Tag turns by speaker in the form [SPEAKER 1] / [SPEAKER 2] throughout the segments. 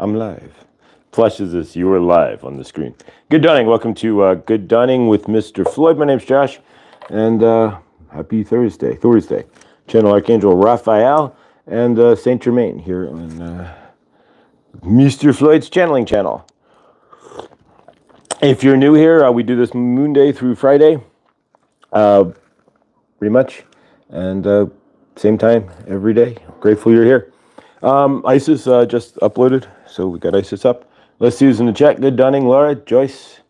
[SPEAKER 1] I'm live. Flashes this. You are live on the screen. Good dawning. Welcome to Good Dawning with Mr. Floyd. My name's Josh, and happy Thursday. Channel Archangel Raphael and Saint Germain here on Mr. Floyd's channeling channel. If you're new here, we do this Monday through Friday, pretty much, and same time every day. Grateful you're here. ISIS just uploaded, so we got ISIS up. Let's see who's in the chat. Good Dunning, Laura, Joyce,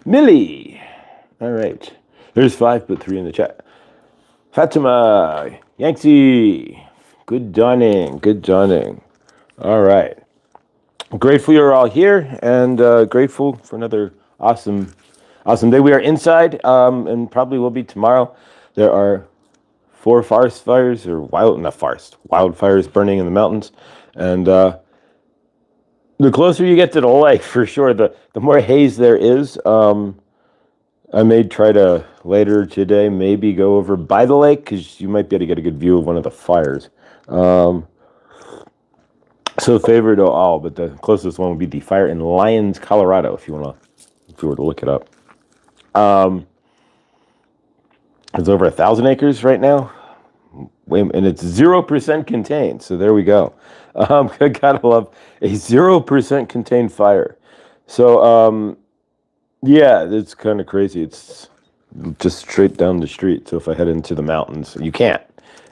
[SPEAKER 1] Millie. All right. There's 5, but 3 in the chat. Fatima, Yanxi. Good Dunning. All right. Grateful you're all here, and grateful for another awesome day. We are inside, and probably will be tomorrow. There are 4 forest fires, or wildfires burning in the mountains, and the closer you get to the lake, for sure, the more haze there is. I may try to later today maybe go over by the lake, because you might be able to get a good view of one of the fires. So favored of all, but the closest one would be the fire in Lyons, Colorado, if you were to look it up. It's over 1,000 acres right now, and it's 0% contained. So there we go. Gotta love a 0% contained fire. So yeah, it's kind of crazy. It's just straight down the street. So if I head into the mountains, you can't.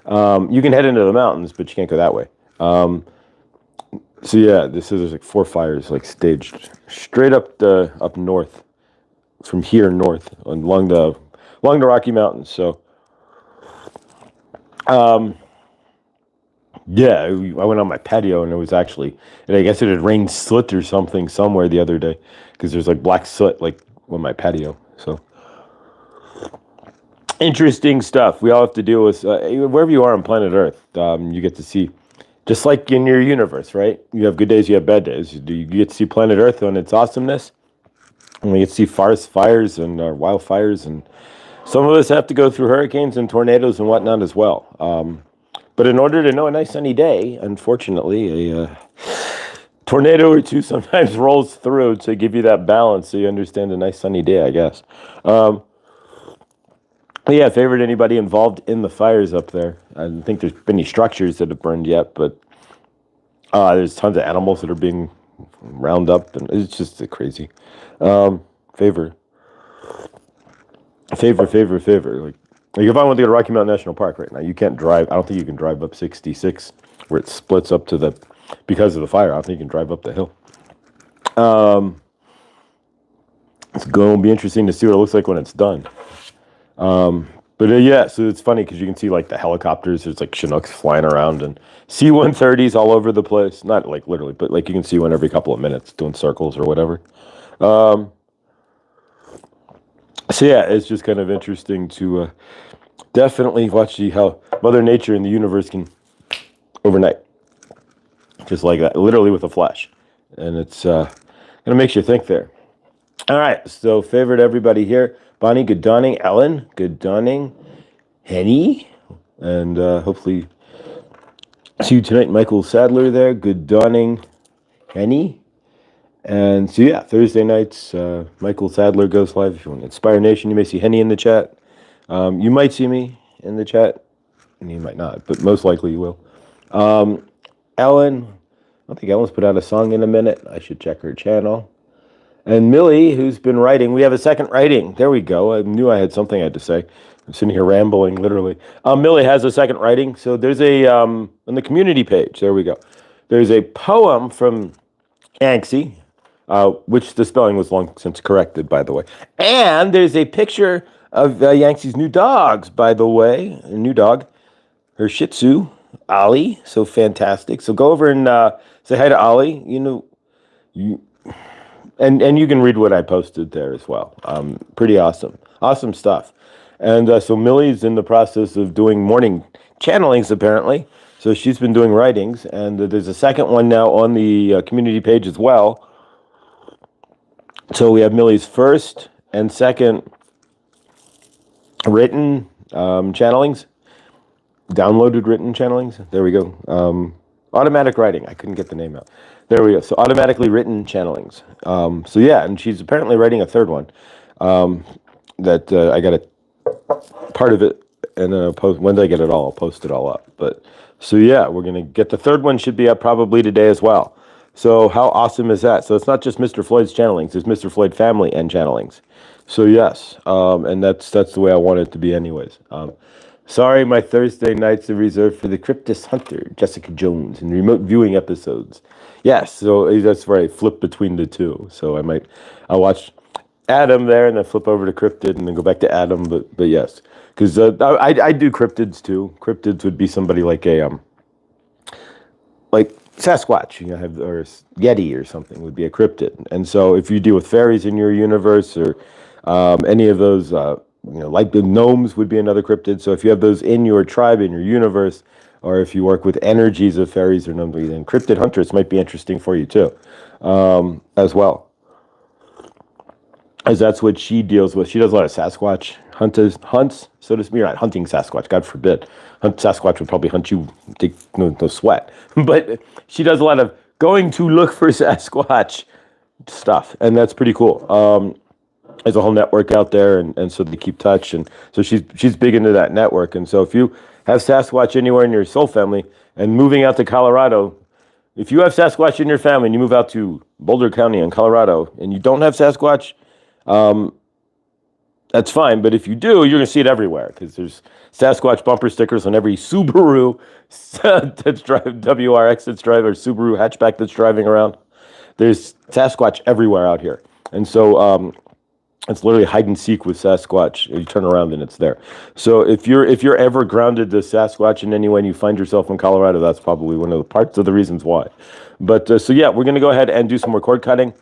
[SPEAKER 1] You can head into the mountains, but you can't go that way. So yeah, there's like 4 fires like staged straight up north, from here north along the Rocky Mountains. So yeah, I went on my patio, and it was actually, and I guess it had rained soot or something somewhere the other day, because there's like black soot like on my patio. So interesting stuff. We all have to deal with wherever you are on planet Earth. You get to see. Just like in your universe, right? You have good days, you have bad days. You get to see planet Earth and its awesomeness. And we get to see forest fires and wildfires. And some of us have to go through hurricanes and tornadoes and whatnot as well. But in order to know a nice sunny day, unfortunately, a tornado or two sometimes rolls through to give you that balance so you understand a nice sunny day, I guess. Yeah, favored anybody involved in the fires up there. I don't think there's been any structures that have burned yet, but there's tons of animals that are being round up, and it's just crazy. Favor. Like if I want to go to Rocky Mountain National Park right now, you can't drive. I don't think you can drive up 66, where it splits up to because of the fire. I don't think you can drive up the hill. It's going to be interesting to see what it looks like when it's done. But yeah, so it's funny because you can see like the helicopters. There's like Chinooks flying around and C-130s all over the place. Not like literally, but like you can see one every couple of minutes doing circles or whatever. So yeah, it's just kind of interesting to definitely watch how Mother Nature and the universe can overnight, just like that, literally with a flash, and it's kind of makes you think there. All right, so favorite everybody here. Bonnie, good dawning. Ellen, good dawning. Henny, and hopefully see you tonight. Michael Sadler there, good dawning. Henny. And so yeah, Thursday nights, Michael Sadler goes live. If you want Inspire Nation, you may see Henny in the chat. You might see me in the chat, and you might not, but most likely you will. Ellen, I don't think Ellen's put out a song in a minute. I should check her channel. And Millie, who's been writing. We have a second writing. There we go. I knew I had something I had to say. I'm sitting here rambling, literally. Millie has a second writing. So there's on the community page, there we go. There's a poem from Yanxi, which the spelling was long since corrected, by the way. And there's a picture of Yanxi's new dogs, by the way. A new dog. Her Shih Tzu, Ollie. So fantastic. So go over and say hi to Ollie. And you can read what I posted there as well. Pretty awesome. Awesome stuff. And so Millie's in the process of doing morning channelings, apparently. So she's been doing writings. And there's a second one now on the community page as well. So we have Millie's first and second written channelings. Downloaded written channelings. There we go. Automatic writing. I couldn't get the name out. There we go. So automatically written channelings. So yeah, and she's apparently writing a third one. That I got a part of it, and then I'll post. When do I get it all? I'll post it all up. But so yeah, we're gonna get the third one. Should be up probably today as well. So how awesome is that? So it's not just Mr. Floyd's channelings. It's Mr. Floyd family and channelings. So yes, and that's the way I want it to be, anyways. Sorry, my Thursday nights are reserved for the Cryptist Hunter, Jessica Jones, and remote viewing episodes. Yes, so that's where I flip between the two. So I'll watch Adam there, and then flip over to Cryptid, and then go back to Adam. But yes, because I do Cryptids too. Cryptids would be somebody like like Sasquatch, or Yeti or something would be a cryptid. And so if you deal with fairies in your universe, or any of those, like the gnomes would be another cryptid. So if you have those in your tribe, in your universe, or if you work with energies of fairies or gnomes, then cryptid hunters might be interesting for you too, as well. As that's what she deals with. She does a lot of Sasquatch hunts, so to speak. You're not hunting Sasquatch, God forbid. Sasquatch would probably hunt you, take no sweat. But she does a lot of going to look for Sasquatch stuff, and that's pretty cool. There's a whole network out there, and so they keep touch, and so she's big into that network. And so if you have Sasquatch anywhere in your soul family, and moving out to Colorado, if you have Sasquatch in your family and you move out to Boulder County in Colorado, and you don't have Sasquatch, that's fine, but if you do, you're going to see it everywhere, because there's Sasquatch bumper stickers on every Subaru that's driving, WRX that's driving, or Subaru hatchback that's driving around. There's Sasquatch everywhere out here, and so it's literally hide and seek with Sasquatch. You turn around and it's there. So if you're ever grounded to Sasquatch in any way and you find yourself in Colorado, that's probably one of the parts of the reasons why. But so yeah, we're going to go ahead and do some more cord cutting.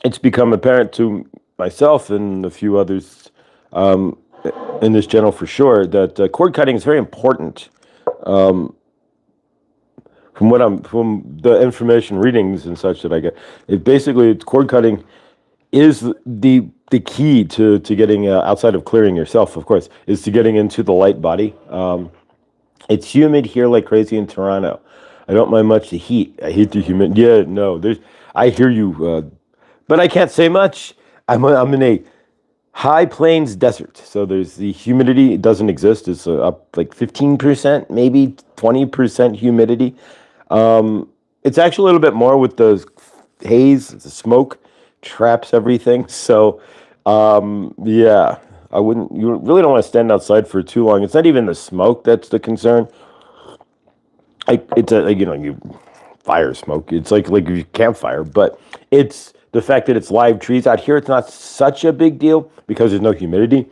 [SPEAKER 1] It's become apparent to myself and a few others in this channel for sure that cord cutting is very important. From the information readings and such that I get, cord cutting is the key to getting outside of clearing yourself, of course, is to getting into the light body. It's humid here like crazy in Toronto. I don't mind much the heat. I hate the humidity. Yeah, no, I hear you, but I can't say much. I'm in a high plains desert, so there's the humidity. It doesn't exist. It's up like 15%, maybe 20% humidity. It's actually a little bit more with the haze, the smoke traps everything. So, yeah, you really don't want to stand outside for too long. It's not even the smoke that's the concern. You fire smoke. It's like you campfire, but it's the fact that it's live trees out here. It's not such a big deal because there's no humidity.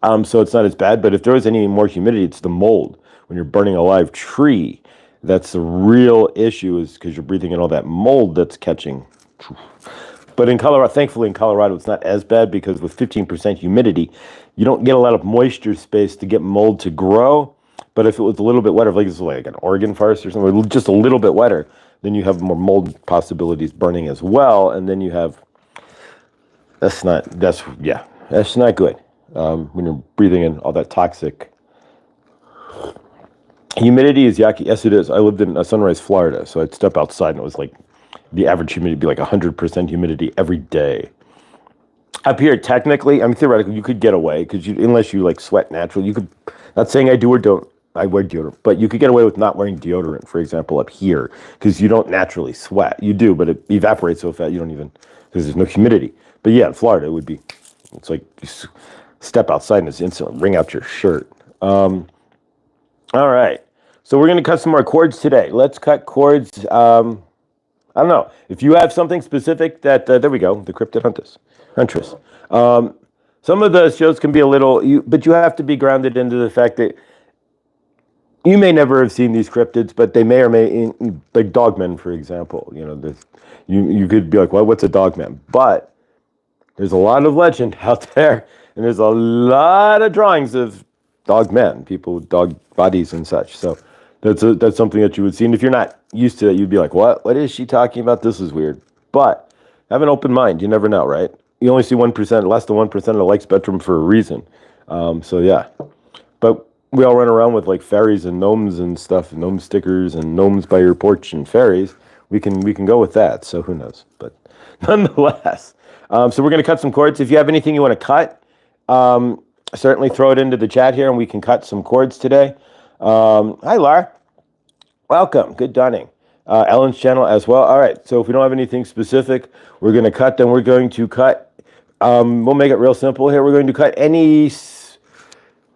[SPEAKER 1] So it's not as bad. But if there was any more humidity, it's the mold. When you're burning a live tree, that's the real issue, is because you're breathing in all that mold that's catching. But in Colorado, thankfully in Colorado, it's not as bad, because with 15% humidity, you don't get a lot of moisture space to get mold to grow. But if it was a little bit wetter, like it's like an Oregon forest or something, just a little bit wetter, then you have more mold possibilities burning as well. And then you have, that's not good. When you're breathing in all that toxic. Humidity is yucky. Yes, it is. I lived in Sunrise, Florida, so I'd step outside and it was like, the average humidity would be like 100% humidity every day. Up here, technically, theoretically, you could get away, because unless you like sweat naturally, you could, not saying I do or don't, I wear deodorant, but you could get away with not wearing deodorant, for example, up here, because you don't naturally sweat. You do, but it evaporates so fast, you don't even, because there's no humidity. But yeah, in Florida, it's like you step outside and it's instantly wring out your shirt. All right, so we're going to cut some more cords today. Let's cut cords. I don't know. If you have something specific that, there we go, the Cryptid Huntress. Some of the shows can be a little, but you have to be grounded into the fact that you may never have seen these cryptids, but they may or may, like dogmen, for example. You could be like, well, what's a dogman? But there's a lot of legend out there, and there's a lot of drawings of dogmen, people with dog bodies and such. So that's something that you would see. And if you're not used to it, you'd be like, what? What is she talking about? This is weird. But have an open mind. You never know, right? You only see 1%, less than 1% of the light spectrum for a reason. So yeah. But we all run around with like fairies and gnomes and stuff, gnome stickers and gnomes by your porch and fairies. We can go with that. So who knows? But nonetheless, so we're going to cut some cords. If you have anything you want to cut, certainly throw it into the chat here, and we can cut some cords today. Hi, Lar. Welcome. Good dawning. Ellen's channel as well. All right. So if we don't have anything specific, we're going to cut. Then we're going to cut. We'll make it real simple here. We're going to cut any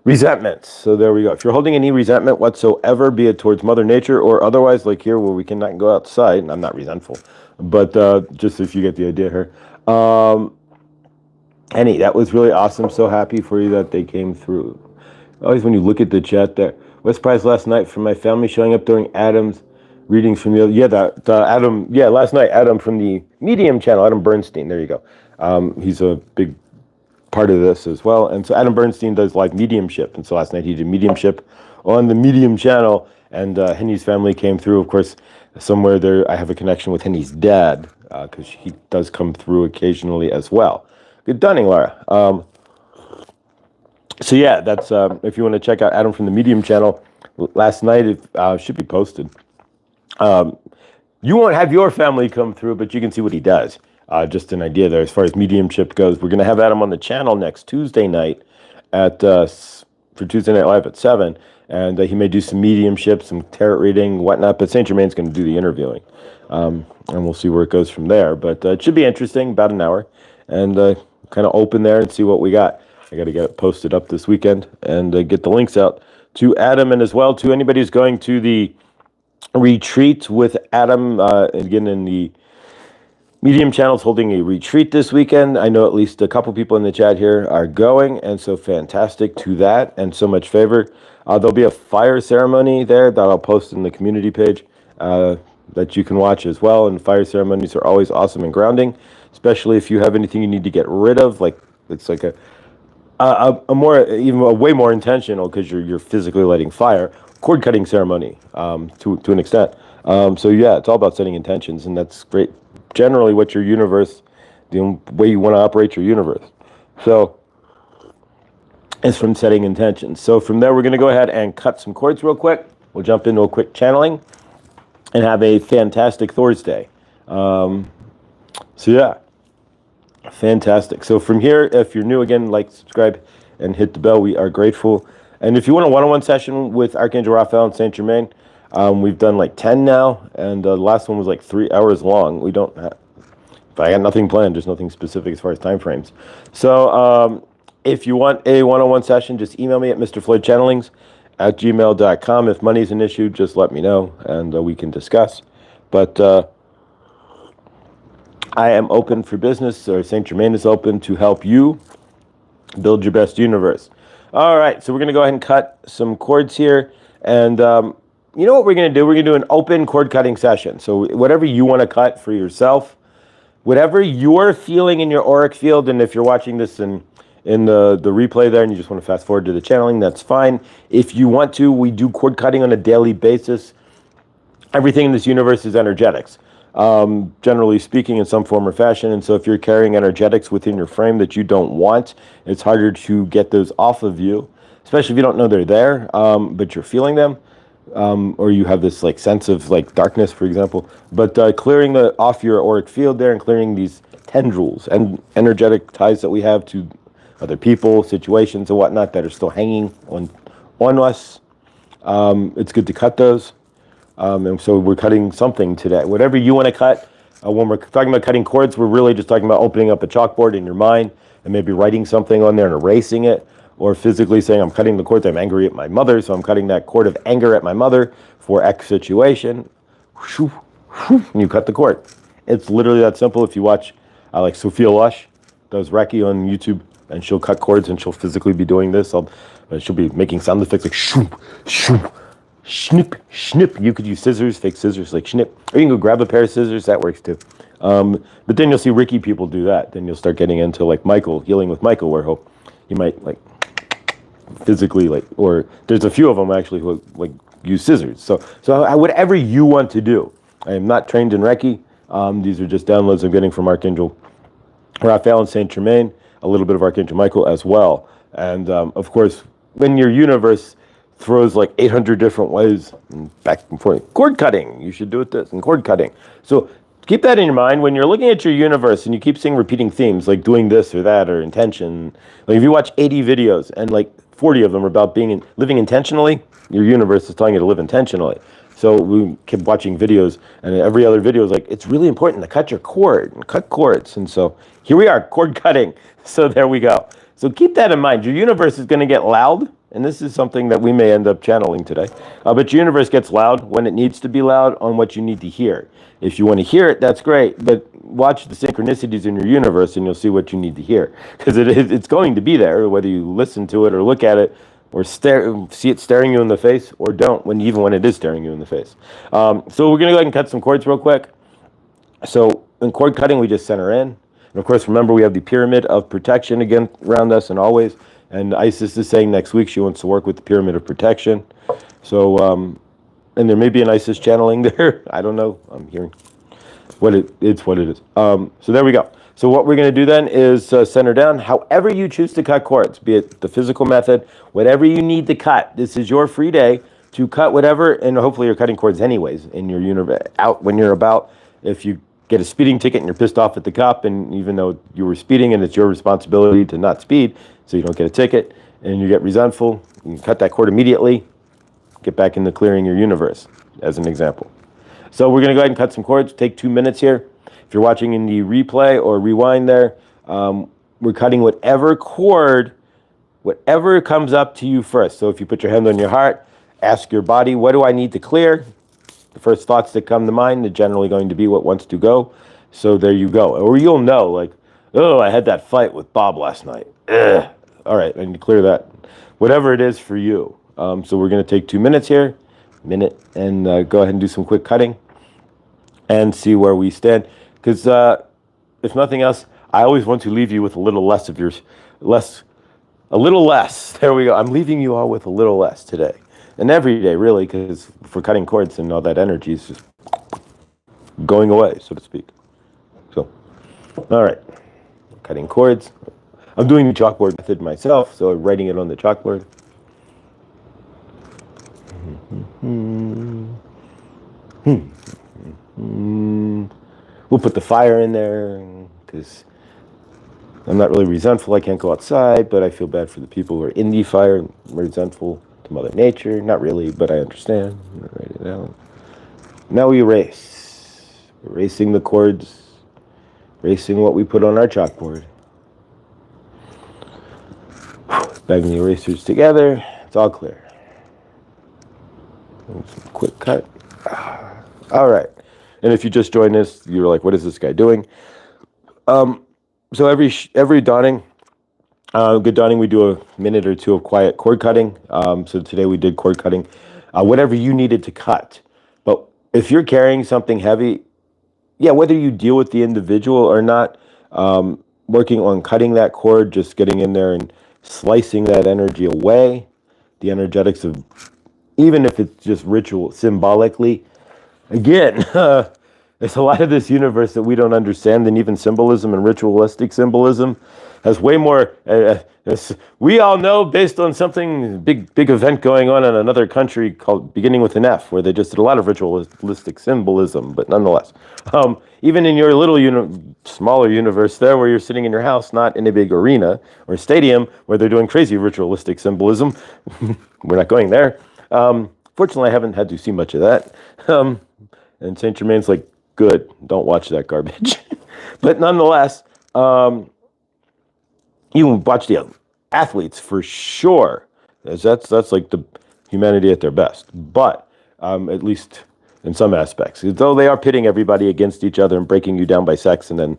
[SPEAKER 1] resentments. So there we go. If you're holding any resentment whatsoever, be it towards Mother Nature or otherwise, like here where we cannot go outside, and I'm not resentful, but just if you get the idea here. Annie, that was really awesome. So happy for you that they came through. Always when you look at the chat there. Was surprised last night from my family showing up during Adam's readings from the Adam. Yeah, last night Adam from the Medium channel, Adam Bernstein. There you go. He's a big part of this as well. And so Adam Bernstein does live mediumship. And so last night he did mediumship on the Medium channel. And Henny's family came through. Of course, somewhere there I have a connection with Henny's dad because he does come through occasionally as well. Good dunning, Laura. So yeah, that's if you want to check out Adam from the Medium channel. Last night it should be posted. You won't have your family come through, but you can see what he does. Just an idea there as far as mediumship goes. We're going to have Adam on the channel next Tuesday night at for Tuesday Night Live at 7, and he may do some mediumship, some tarot reading, whatnot. But Saint Germain's going to do the interviewing, and we'll see where it goes from there. But it should be interesting, about an hour, and kind of open there and see what we got. I got to get it posted up this weekend and get the links out to Adam, and as well to anybody who's going to the retreat with Adam. Again, in the Medium channel's holding a retreat this weekend. I know at least a couple people in the chat here are going, and so fantastic to that, and so much favor. There'll be a fire ceremony there that I'll post in the community page that you can watch as well. And fire ceremonies are always awesome and grounding, especially if you have anything you need to get rid of. Like it's like a way more intentional because you're physically lighting fire. Cord cutting ceremony to an extent. So yeah, it's all about setting intentions, and that's great. Generally, what your universe, the way you want to operate your universe. So it's from setting intentions. So from there, we're going to go ahead and cut some cords real quick. We'll jump into a quick channeling and have a fantastic Thursday. So yeah, fantastic. So from here, if you're new, again, like, subscribe, and hit the bell. We are grateful. And if you want a one-on-one session with Archangel Raphael and Saint Germain, we've done like 10 now, and the last one was like 3 hours long. We don't have, but I got nothing planned. There's nothing specific as far as time frames. So if you want a one-on-one session, just email me at mrfloydchannelings@gmail.com. If money's an issue, just let me know, and we can discuss. But I am open for business, or Saint Germain is open to help you build your best universe. All right, so we're going to go ahead and cut some cords here, and you know what we're going to do? We're going to do an open cord cutting session. So whatever you want to cut for yourself, whatever you're feeling in your auric field, and if you're watching this in the replay there and you just want to fast forward to the channeling, that's fine. If you want to, we do cord cutting on a daily basis. Everything in this universe is energetics, generally speaking, in some form or fashion. And so if you're carrying energetics within your frame that you don't want, it's harder to get those off of you, especially if you don't know they're there, but you're feeling them. Or you have this like sense of like darkness, for example, but clearing off your auric field there and clearing these tendrils and energetic ties that we have to other people, situations, and whatnot that are still hanging on us. It's good to cut those, and so we're cutting something today. Whatever you want to cut. When we're talking about cutting cords, we're really just talking about opening up a chalkboard in your mind and maybe writing something on there and erasing it. Or physically saying, I'm cutting the cords, I'm angry at my mother, so I'm cutting that cord of anger at my mother for X situation. And you cut the cord. It's literally that simple. If you watch, like Sophia Lush does Reiki on YouTube, and she'll cut cords, and she'll physically be doing this. She'll be making sound effects like shoop, shoop, snip, snip. You could use scissors, fake scissors, like snip. Or you can go grab a pair of scissors, that works too. But then you'll see Reiki people do that. Then you'll start getting into like Michael, healing with Michael, where you might like physically or there's a few of them actually who like use scissors. So whatever you want to do. I am not trained in Reiki. These are just downloads I'm getting from Archangel Raphael and Saint Germain, a little bit of Archangel Michael as well. And of course, when your universe throws like 800 different ways and back and forth. Cord cutting, you should do it this, and cord cutting. So keep that in your mind when you're looking at your universe and you keep seeing repeating themes like doing this or that or intention. Like if you watch 80 videos and like 40 of them are about living intentionally, your universe is telling you to live intentionally. So we kept watching videos, and every other video is like, it's really important to cut your cord and cut cords. And so here we are, cord cutting. So there we go. So keep that in mind. Your universe is going to get loud, and this is something that we may end up channeling today. But your universe gets loud when it needs to be loud on what you need to hear. If you want to hear it, that's great, but watch the synchronicities in your universe and you'll see what you need to hear. Because it's going to be there, whether you listen to it or look at it, or see it staring you in the face, or don't, even when it is staring you in the face. So we're going to go ahead and cut some cords real quick. So in cord cutting, we just center in. And of course, remember, we have the pyramid of protection again around us and always. And Isis is saying next week she wants to work with the pyramid of protection. So, and there may be an Isis channeling there. I don't know. I'm hearing it's what it is. So there we go. So what we're going to do then is center down. However you choose to cut cords, be it the physical method, whatever you need to cut. This is your free day to cut whatever, and hopefully you're cutting cords anyways in your universe. Out when you're about, if you get a speeding ticket and you're pissed off at the cop, and even though you were speeding and it's your responsibility to not speed, so you don't get a ticket, and you get resentful, you can cut that cord immediately, get back into clearing your universe, as an example. So we're going to go ahead and cut some cords. Take 2 minutes here. If you're watching in the replay or rewind there, we're cutting whatever cord, whatever comes up to you first. So if you put your hand on your heart, ask your body, what do I need to clear? The first thoughts that come to mind are generally going to be what wants to go. So there you go. Or you'll know, like, oh, I had that fight with Bob last night. Ugh. All right, I need to clear that. Whatever it is for you. So we're going to take 2 minutes here, and go ahead and do some quick cutting and see where we stand. Because if nothing else, I always want to leave you with a little less of a little less. There we go. I'm leaving you all with a little less today. And every day, really, because for cutting cords and all that energy is just going away, so to speak. So, all right. Cutting cords. I'm doing the chalkboard method myself, so I'm writing it on the chalkboard. We'll put the fire in there because I'm not really resentful. I can't go outside, but I feel bad for the people who are in the fire. I'm resentful to Mother Nature. Not really, but I understand. Write it out. Now we erase. Erasing the cords. Erasing what we put on our chalkboard. Bagging the erasers together. It's all clear. Some quick cut. All right. And if you just joined us, you're like, what is this guy doing? So every dawning, good dawning, we do a minute or two of quiet cord cutting. So today we did cord cutting. Whatever you needed to cut. But if you're carrying something heavy, yeah, whether you deal with the individual or not, working on cutting that cord, just getting in there and slicing that energy away, the energetics of, even if it's just ritual, symbolically. Again, there's a lot of this universe that we don't understand, and even symbolism and ritualistic symbolism has way more. We all know, based on something big event going on in another country called beginning with an F, where they just did a lot of ritualistic symbolism. But nonetheless, even in your little smaller universe there, where you're sitting in your house, not in a big arena or stadium where they're doing crazy ritualistic symbolism, we're not going there. Fortunately, I haven't had to see much of that. And Saint Germain's like, good, don't watch that garbage. But nonetheless, you watch the athletes for sure. That's like the humanity at their best. But at least in some aspects, though they are pitting everybody against each other and breaking you down by sex and then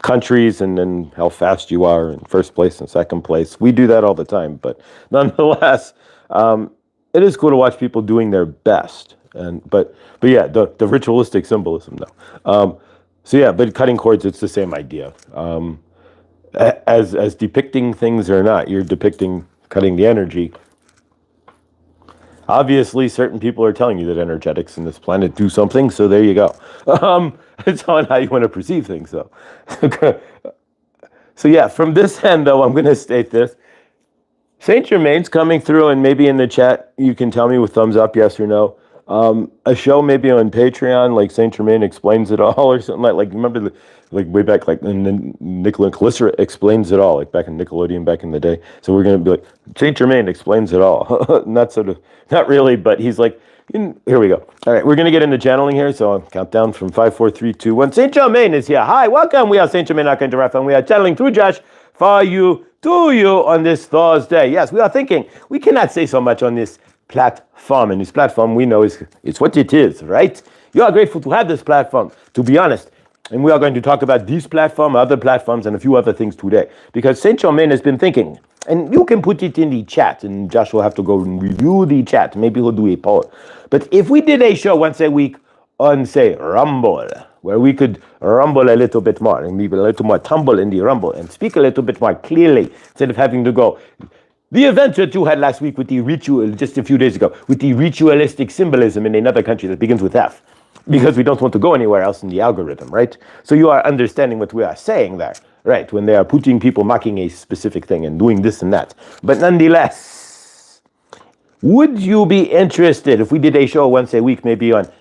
[SPEAKER 1] countries and then how fast you are in first place and second place. We do that all the time. But nonetheless, it is cool to watch people doing their best. But yeah, the ritualistic symbolism though. So yeah, but cutting cords, it's the same idea. As depicting things or not, you're depicting cutting the energy. Obviously, certain people are telling you that energetics in this planet do something, so there you go. It's on how you want to perceive things, though. So yeah, from this end, though, I'm going to state this. Saint Germain's coming through, and maybe in the chat you can tell me with thumbs up, yes or no. A show maybe on Patreon, like Saint Germain explains it all, or something like remember like way back, like and then Nicola Calissa explains it all, like back in Nickelodeon back in the day. So we're gonna be like Saint Germain explains it all, not really, but he's like. Here we go. All right, we're going to get into channeling here, so I'll count down from 5, 4, 3, 2, 1. Saint Germain is here. Hi, welcome. We are Saint Germain Archangel Raphael, and we are channeling through Josh for you, to you on this Thursday. Yes, we are thinking we cannot say so much on this platform, and this platform we know it's what it is, right? You are grateful to have this platform, to be honest. And we are going to talk about this platform, other platforms, and a few other things today. Because Saint Germain has been thinking, and you can put it in the chat, and Josh will have to go and review the chat. Maybe he'll do a poll. But if we did a show once a week on, say, Rumble, where we could rumble a little bit more, and maybe a little more tumble in the Rumble, and speak a little bit more clearly, instead of having to go, the event that you had last week with the ritual, just a few days ago, with the ritualistic symbolism in another country that begins with F. Because we don't want to go anywhere else in the algorithm, right? So you are understanding what we are saying there, right? When they are putting people mocking a specific thing and doing this and that. But nonetheless, would you be interested if we did a show once a week, maybe on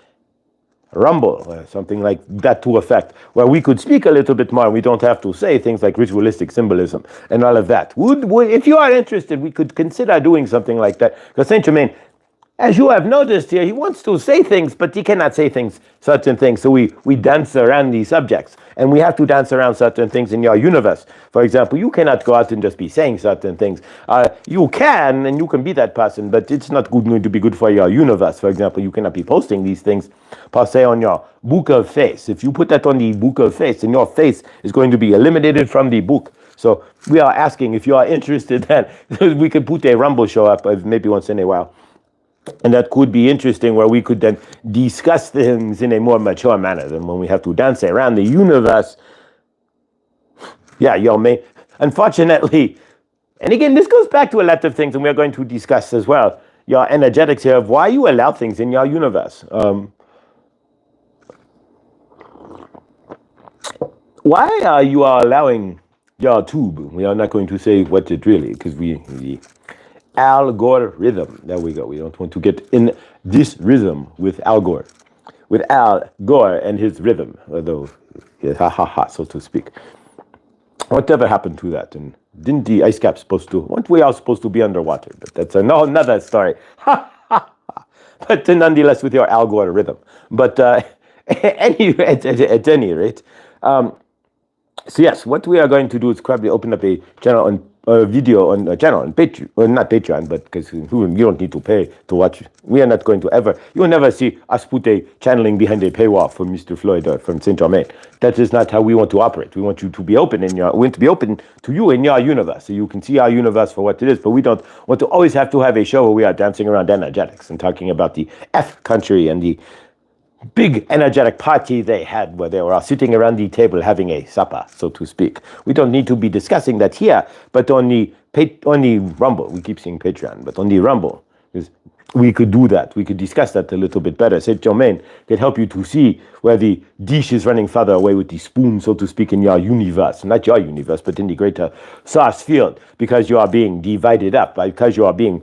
[SPEAKER 1] Rumble, or something like that to effect, where we could speak a little bit more and we don't have to say things like ritualistic symbolism and all of that? Would if you are interested, we could consider doing something like that. Because Saint Germain, as you have noticed here, he wants to say things, but he cannot say certain things. So we dance around these subjects. And we have to dance around certain things in your universe. For example, you cannot go out and just be saying certain things. You can, and you can be that person, but it's not going to be good for your universe. For example, you cannot be posting these things, per se, on your book of face. If you put that on the book of face, then your face is going to be eliminated from the book. So we are asking if you are interested, then we could put a Rumble show up maybe once in a while. And that could be interesting, where we could then discuss things in a more mature manner than when we have to dance around the universe. Yeah, you may. Unfortunately, and again, this goes back to a lot of things, and we're going to discuss as well your energetics here of why you allow things in your universe. Why are you allowing your tube? We are not going to say what it really, because we algorithm. There we go. We don't want to get in this rhythm with Al Gore. With Al Gore and his rhythm, although, so to speak. Whatever happened to that? And didn't the ice cap supposed to, weren't we all supposed to be underwater? But that's another story. But nonetheless, with your Al Gore rhythm. But anyway, at any rate, so yes, what we are going to do is probably open up a channel on video on a channel on Patreon, well, not Patreon, but because you don't need to pay to watch. We are not going to ever, you will never see us put a channeling behind a paywall for Mr. Floyd or from Saint Germain. That is not how we want to operate. We want you to be open we want to be open to you in your universe, so you can see our universe for what it is. But we don't want to always have to have a show where we are dancing around energetics and talking about the F country and the big energetic party they had, where they were all sitting around the table having a supper, so to speak. We don't need to be discussing that here, but on the Rumble, we keep saying Patreon, but on the Rumble, we could do that. We could discuss that a little bit better. Saint Germain can help you to see where the dish is running further away with the spoon, so to speak, in your universe. Not your universe, but in the greater source field, because you are being divided up, because you are being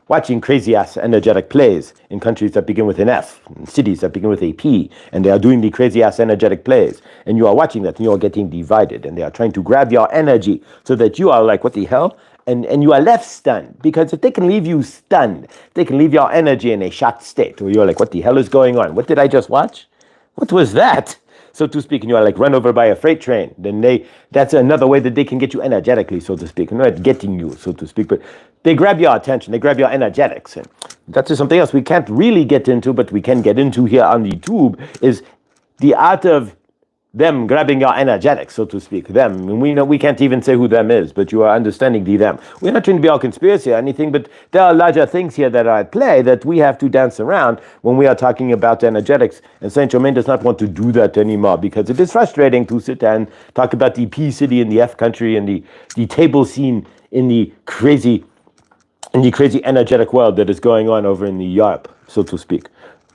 [SPEAKER 1] watching crazy-ass energetic plays in countries that begin with an F, cities that begin with a P, and they are doing the crazy-ass energetic plays, and you are watching that, and you are getting divided, and they are trying to grab your energy so that you are like, what the hell? And you are left stunned, because if they can leave you stunned, they can leave your energy in a shocked state, where you're like, what the hell is going on? What did I just watch? What was that? So to speak, and you are like run over by a freight train, then that's another way that they can get you energetically, so to speak. They're not getting you, so to speak, but they grab your attention, they grab your energetics. And that's just something else we can't really get into, but we can get into here on the tube, is the art of them grabbing your energetics, so to speak. Them, and we know we can't even say who them is, but you are understanding the them. We're not trying to be all conspiracy or anything, but there are larger things here that are at play that we have to dance around when we are talking about energetics. And Saint Germain does not want to do that anymore, because it is frustrating to sit and talk about the P city and the F country and the table scene in the crazy energetic world that is going on over in the Europe, so to speak.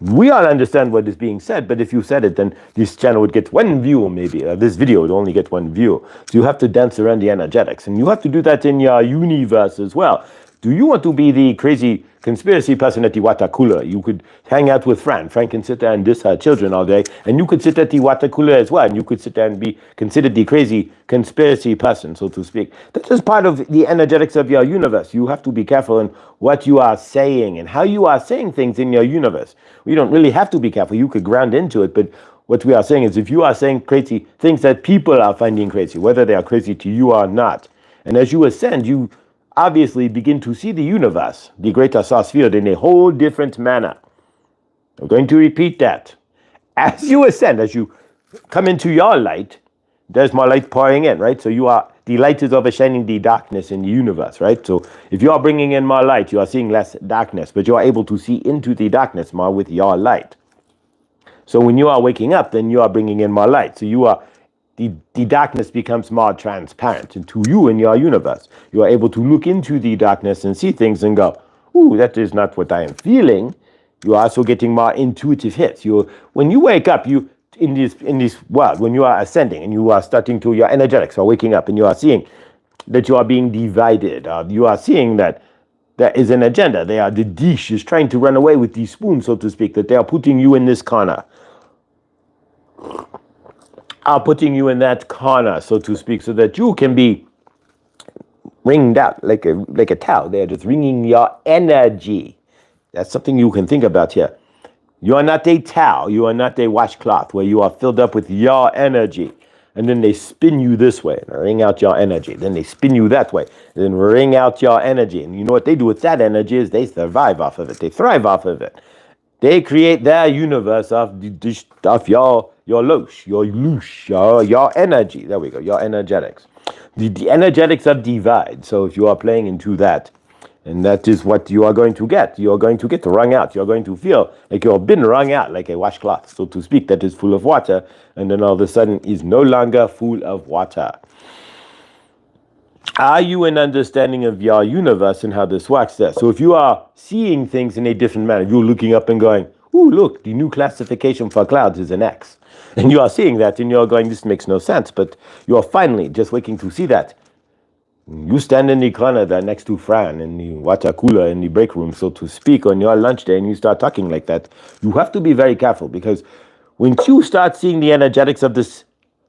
[SPEAKER 1] We all understand what is being said, but if you said it, then this channel would get one view, maybe. This video would only get one view. So you have to dance around the energetics, and you have to do that in your universe as well. Do you want to be the crazy conspiracy person at the water cooler? You could hang out with Fran. Fran can sit there and diss her children all day, and you could sit at the water cooler as well, and you could sit there and be considered the crazy conspiracy person, so to speak. That is part of the energetics of your universe. You have to be careful in what you are saying and how you are saying things in your universe. We don't really have to be careful. You could ground into it, but what we are saying is if you are saying crazy things that people are finding crazy, whether they are crazy to you or not, and as you ascend, you obviously begin to see the universe, the greater source field, in a whole different manner. I'm going to repeat that. As you ascend, as you come into your light, there's more light pouring in, right? So the light is overshining the darkness in the universe, right? So if you are bringing in more light, you are seeing less darkness, but you are able to see into the darkness more with your light. So when you are waking up, then you are bringing in more light. So the darkness becomes more transparent into you in your universe. You are able to look into the darkness and see things and go, ooh, that is not what I am feeling. You are also getting more intuitive hits. When you wake up, in this world, when you are ascending and you are starting to, your energetics are waking up and you are seeing that you are being divided. You are seeing that there is an agenda. The dish is trying to run away with the spoon, so to speak, that they are putting you in this corner. Are putting you in that corner, so to speak, so that you can be ringed out like a towel. They are just wringing your energy. That's something you can think about here. You are not a towel. You are not a washcloth where you are filled up with your energy. And then they spin you this way and wring out your energy. Then they spin you that way and then wring out your energy. And you know what they do with that energy is they survive off of it. They thrive off of it. They create their universe of your energy. There we go, your energetics. The energetics of divide. So if you are playing into that, and that is what you are going to get. You are going to get wrung out. You're going to feel like you've been wrung out, like a washcloth, so to speak, that is full of water, and then all of a sudden is no longer full of water. Are you an understanding of your universe and how this works there? So if you are seeing things in a different manner, you're looking up and going, ooh, look, the new classification for clouds is an X. And you are seeing that and you're going, this makes no sense, but you are finally just waking to see that. You stand in the corner there next to Fran in the water cooler in the break room, so to speak, on your lunch day, and you start talking like that. You have to be very careful, because when you start seeing the energetics of this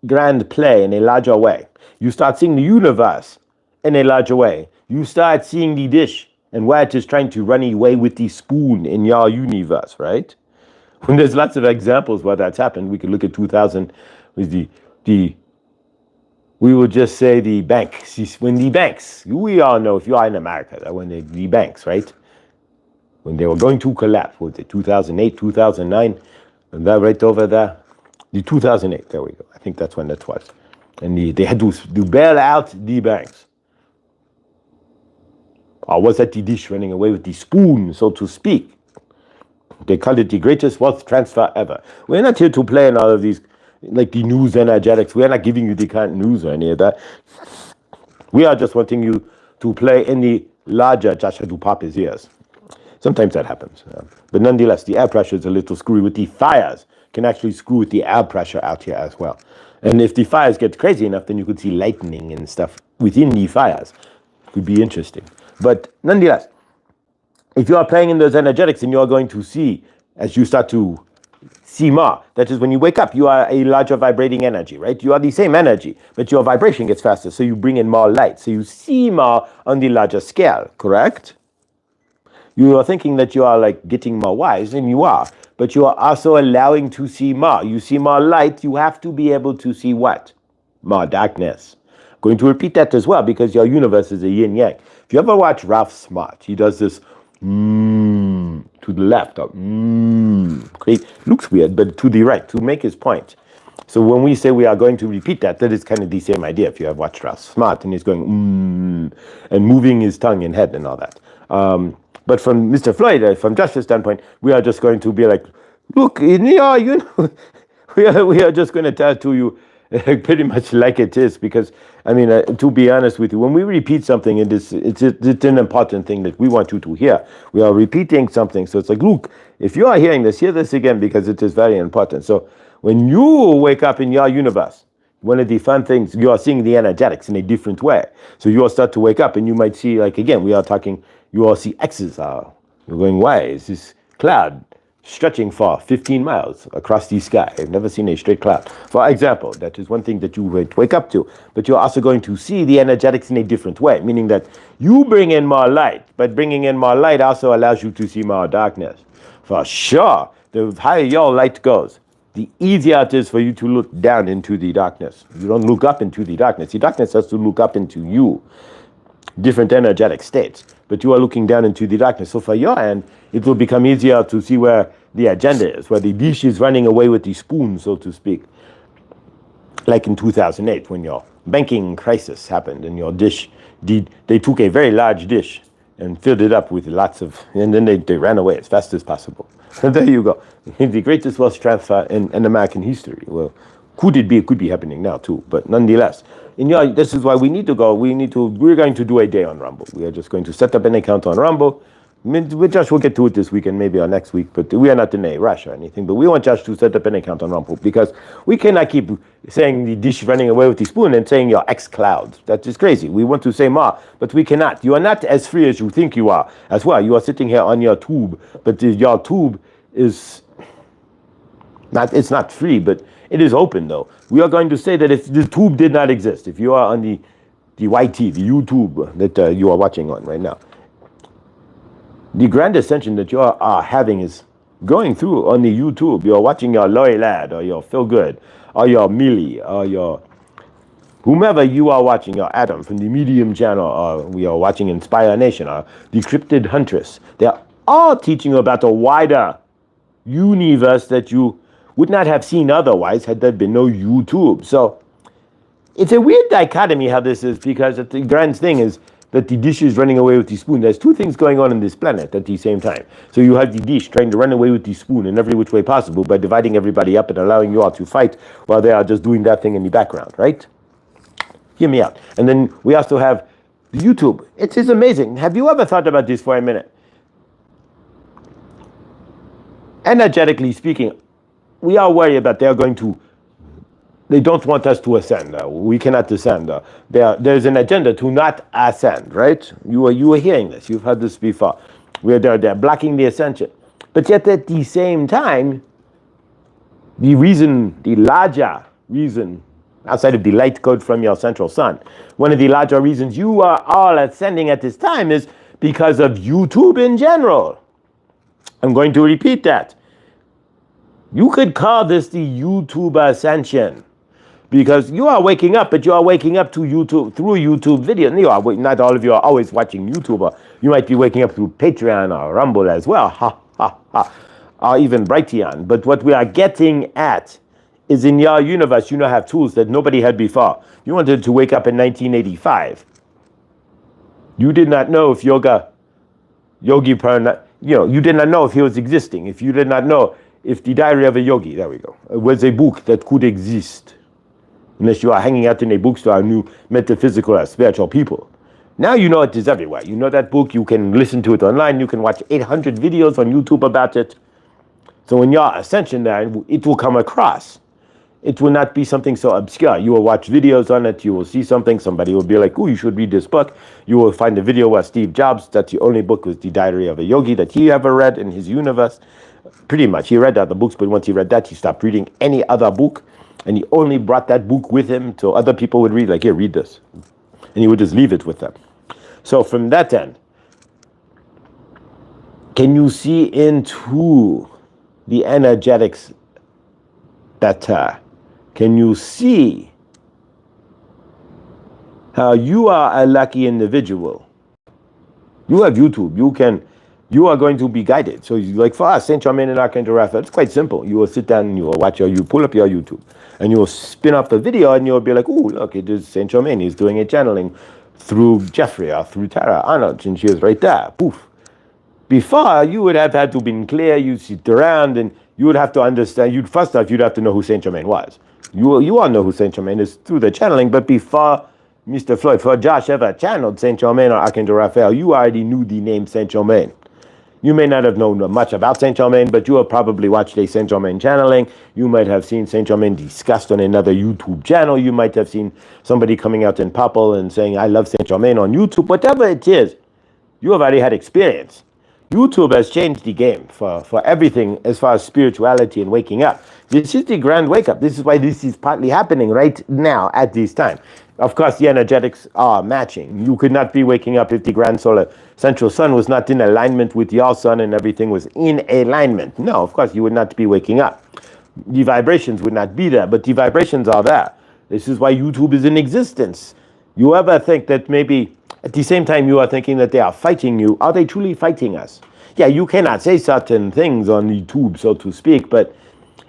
[SPEAKER 1] grand play in a larger way, you start seeing the universe in a larger way. You start seeing the dish and where it is trying to run away with the spoon in your universe, right? When there's lots of examples where that's happened, we could look at 2000 with we would just say the banks. When the banks, we all know, if you are in America, that when the banks, right? When they were going to collapse, was it 2008, 2009? And that right over there, the 2008, there we go. I think that's when that was. And they had to bail out the banks. Or was that the dish running away with the spoon, so to speak? They called it the greatest wealth transfer ever. We're not here to play in all of these, like the news energetics. We're not giving you the current news or any of that. We are just wanting you to play in the larger Joshua to pop his ears. Sometimes that happens. But nonetheless, the air pressure is a little screwy. With the fires, can actually screw with the air pressure out here as well. And if the fires get crazy enough, then you could see lightning and stuff within the fires. Could be interesting. But nonetheless, if you are playing in those energetics, and you are going to see, as you start to see more, that is when you wake up, you are a larger vibrating energy, right? You are the same energy, but your vibration gets faster, so you bring in more light. So you see more on the larger scale, correct? You are thinking that you are like getting more wise, and you are, but you are also allowing to see more. You see more light, you have to be able to see what? More darkness. I'm going to repeat that as well, because your universe is a yin-yang. If you ever watch Ralph Smart, he does this to the left, or great. Looks weird, but to the right, to make his point. So when we say we are going to repeat that, that is kind of the same idea. If you have watched Ralph Smart, and he's going and moving his tongue and head and all that. But from Mr. Floyd, from Joshua's standpoint, we are just going to be like, look, we are just going to tell to you pretty much like it is, because I mean, to be honest with you, when we repeat something, it's an important thing that we want you to hear. We are repeating something, so it's like, look, if you are hearing this, hear this again, because it is very important. So when you wake up in your universe, one of the fun things, you are seeing the energetics in a different way. So you will start to wake up and you might see, like, again, we are talking, you all see X's. You're going, why is this cloud stretching for 15 miles across the sky? I've never seen a straight cloud. For example, that is one thing that you would wake up to. But you're also going to see the energetics in a different way, meaning that you bring in more light, but bringing in more light also allows you to see more darkness. For sure, the higher your light goes, the easier it is for you to look down into the darkness. You don't look up into the darkness. The darkness has to look up into you. Different energetic states. But you are looking down into the darkness. So for your end, it will become easier to see where the agenda is, where the dish is running away with the spoon, so to speak. Like in 2008, when your banking crisis happened and your dish, they took a very large dish and filled it up with lots of, and then they ran away as fast as possible. And there you go. The greatest wealth transfer in American history. Well, could it be? It could be happening now too, but nonetheless. This is why we need to go. We're going to do a day on Rumble. We are just going to set up an account on Rumble. Josh will get to it this week and maybe next week, but we are not in a rush or anything. But we want Josh to set up an account on Rumble, because we cannot keep saying the dish running away with the spoon and saying your X cloud. That is crazy. We want to say more, but we cannot. You are not as free as you think you are as well. You are sitting here on your tube, but your tube is not, it's not free, but it is open though. We are going to say that if the tube did not exist, if you are on the YT, the YouTube that you are watching on right now, the grand ascension that you are having is going through on the YouTube. You're watching your Loy Lad or your Feel Good or your Millie or your whomever you are watching, your Adam from the Medium channel, or we are watching Inspire Nation or the Cryptid Huntress. They're all teaching about a wider universe that you would not have seen otherwise had there been no YouTube. So it's a weird dichotomy how this is, because the grand thing is that the dish is running away with the spoon. There's two things going on this planet at the same time. So you have the dish trying to run away with the spoon in every which way possible by dividing everybody up and allowing you all to fight while they are just doing that thing in the background, right? Hear me out. And then we also have the YouTube. It is amazing. Have you ever thought about this for a minute? Energetically speaking, we are worried about they don't want us to ascend. We cannot ascend. There's an agenda to not ascend, right? You are hearing this. You've heard this before. They're blocking the ascension. But yet at the same time, the larger reason, outside of the light code from your central sun, one of the larger reasons you are all ascending at this time is because of YouTube in general. I'm going to repeat that. You could call this the YouTube ascension, because you are waking up, but you are waking up to YouTube through YouTube video. Not all of you are always watching YouTube. Or you might be waking up through Patreon or Rumble as well, or even Brighteon. But what we are getting at is, in your universe, you now have tools that nobody had before. You wanted to wake up in 1985. You did not know if you did not know if he was existing. If you did not know if the Diary of a Yogi, there we go, was a book that could exist. Unless you are hanging out in a bookstore and you metaphysical or spiritual people. Now you know it is everywhere. You know that book, you can listen to it online, you can watch 800 videos on YouTube about it. So in your ascension there, it will come across. It will not be something so obscure. You will watch videos on it, you will see something, somebody will be like, oh, you should read this book. You will find a video where Steve Jobs, that's the only book, was the Diary of a Yogi that he ever read in his universe. Pretty much, he read other books, but once he read that, he stopped reading any other book. And he only brought that book with him so other people would read, like, here, read this. And he would just leave it with them. So from that end, can you see into the energetics better? Can you see how you are a lucky individual? You have YouTube. You are going to be guided. So like for us, Saint Germain and Archangel Raphael, it's quite simple. You will sit down and you will watch you pull up your YouTube and you will spin up the video and you'll be like, oh, look, it is Saint Germain. He's doing a channeling through Jeffrey or through Tara Arnold, and she is right there. Poof. Before, you would have had to been clear. You sit around and you would have to understand, first off, you'd have to know who Saint Germain was. You all know who Saint Germain is through the channeling, but before Mr. Floyd, before Josh ever channeled Saint Germain or Archangel Raphael, you already knew the name Saint Germain. You may not have known much about Saint Germain, but you have probably watched a Saint Germain channeling. You might have seen Saint Germain discussed on another YouTube channel. You might have seen somebody coming out in purple and saying, I love Saint Germain on YouTube. Whatever it is, you have already had experience. YouTube has changed the game for everything as far as spirituality and waking up. This is the grand wake up. This is why this is partly happening right now at this time. Of course, the energetics are matching. You could not be waking up if the grand solar central sun was not in alignment with your sun and everything was in alignment. No, of course, you would not be waking up. The vibrations would not be there, but the vibrations are there. This is why YouTube is in existence. You ever think that maybe at the same time you are thinking that they are fighting you, are they truly fighting us? Yeah, you cannot say certain things on YouTube, so to speak, but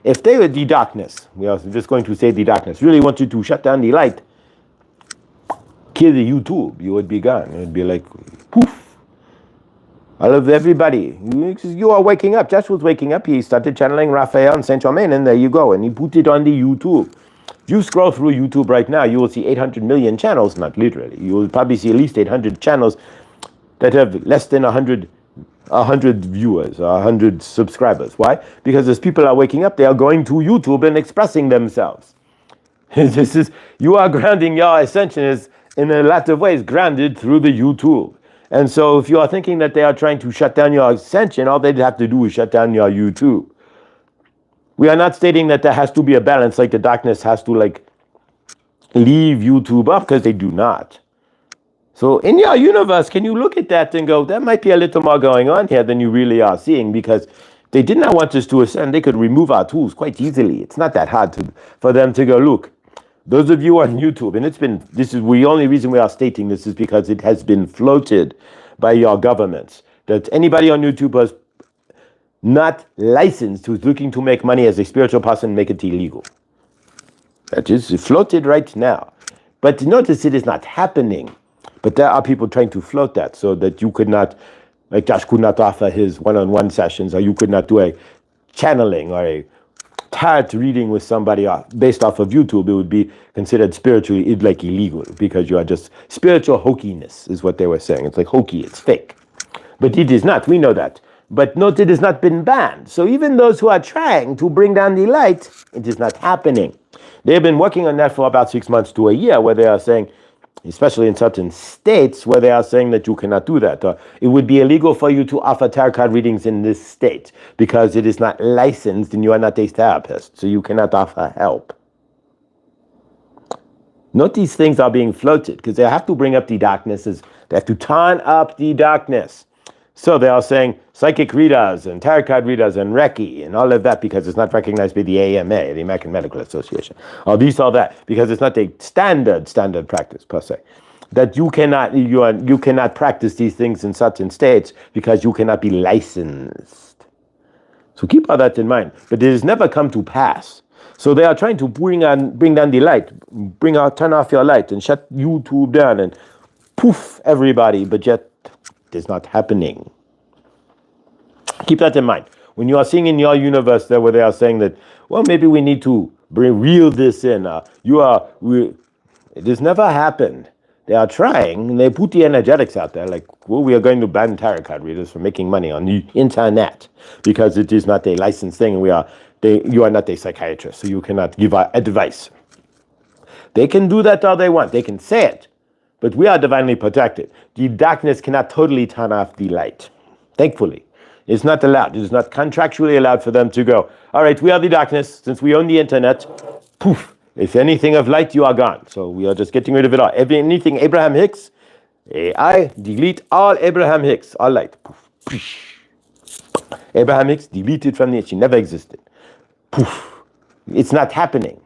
[SPEAKER 1] if they were the darkness, we are just going to say the darkness, really wanted to shut down the light, kill the YouTube, you would be gone. It would be like, poof. I love everybody. You are waking up. Josh was waking up. He started channeling Raphael and Saint Germain, and there you go. And he put it on the YouTube. If you scroll through YouTube right now, you will see 800 million channels, not literally. You will probably see at least 800 channels that have less than 100 viewers or 100 subscribers. Why? Because as people are waking up, they are going to YouTube and expressing themselves. You are grounding your ascension is in a lot of ways grounded through the YouTube. And so if you are thinking that they are trying to shut down your ascension, all they'd have to do is shut down your YouTube. We are not stating that there has to be a balance, like the darkness has to leave YouTube up, because they do not. So in your universe, can you look at that and go, there might be a little more going on here than you really are seeing, because they did not want us to ascend. They could remove our tools quite easily. It's not that hard for them to go, look, those of you on YouTube, and the only reason we are stating this is because it has been floated by your governments, that anybody on YouTube was not licensed who's looking to make money as a spiritual person, make it illegal. That is floated right now. But notice it is not happening. But there are people trying to float that so that you could not, like Josh could not offer his one-on-one sessions, or you could not do a channeling or a tarot reading with somebody based off of YouTube. It would be considered spiritually illegal, because you are just spiritual hokiness is what they were saying. It's like hokey, it's fake. But it is not, we know that. But note, it has not been banned. So even those who are trying to bring down the light, it is not happening. They have been working on that for about 6 months to a year, where they are saying, especially in certain states, where they are saying that you cannot do that. It would be illegal for you to offer tarot card readings in this state, because it is not licensed and you are not a therapist, so you cannot offer help. Note these things are being floated, because they have to bring up the darknesses. They have to turn up the darkness. So they are saying psychic readers and tarot card readers and Reiki and all of that, because it's not recognized by the AMA, the American Medical Association, or this or that, because it's not a standard practice per se. That you cannot practice these things in certain states because you cannot be licensed. So keep all that in mind. But it has never come to pass. So they are trying to bring down the light, turn off your light and shut YouTube down and poof everybody, but yet it is not happening. Keep that in mind. When you are seeing in your universe there where they are saying that, well, maybe we need to reel this in. It has never happened. They are trying, and they put the energetics out there, like, well, we are going to ban tarot card readers from making money on the internet because it is not a licensed thing. You are not a psychiatrist, so you cannot give advice. They can do that all they want. They can say it. But we are divinely protected. The darkness cannot totally turn off the light. Thankfully. It's not allowed. It is not contractually allowed for them to go, all right, we are the darkness. Since we own the internet, poof, if anything of light, you are gone. So we are just getting rid of it all. Anything Abraham Hicks, AI, delete all Abraham Hicks, all light. Poof. Abraham Hicks, deleted from the, she never existed. Poof. It's not happening.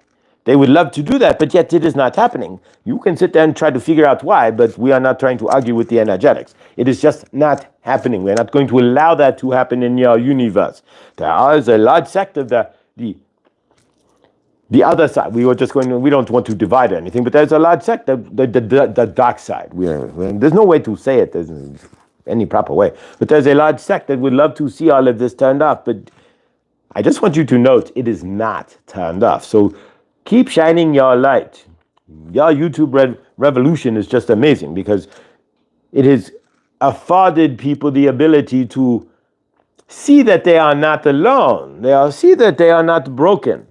[SPEAKER 1] They would love to do that, but yet it is not happening. You can sit there and try to figure out why, but we are not trying to argue with the energetics. It is just not happening. We're not going to allow that to happen in your universe. There is a large sect of the other side. We don't want to divide anything, but there's a large sect, the dark side. There's no way to say it. There's any proper way. But there's a large sect that would love to see all of this turned off, but I just want you to note it is not turned off. So keep shining your light. Your YouTube revolution is just amazing because it has afforded people the ability to see that they are not alone. See that they are not broken.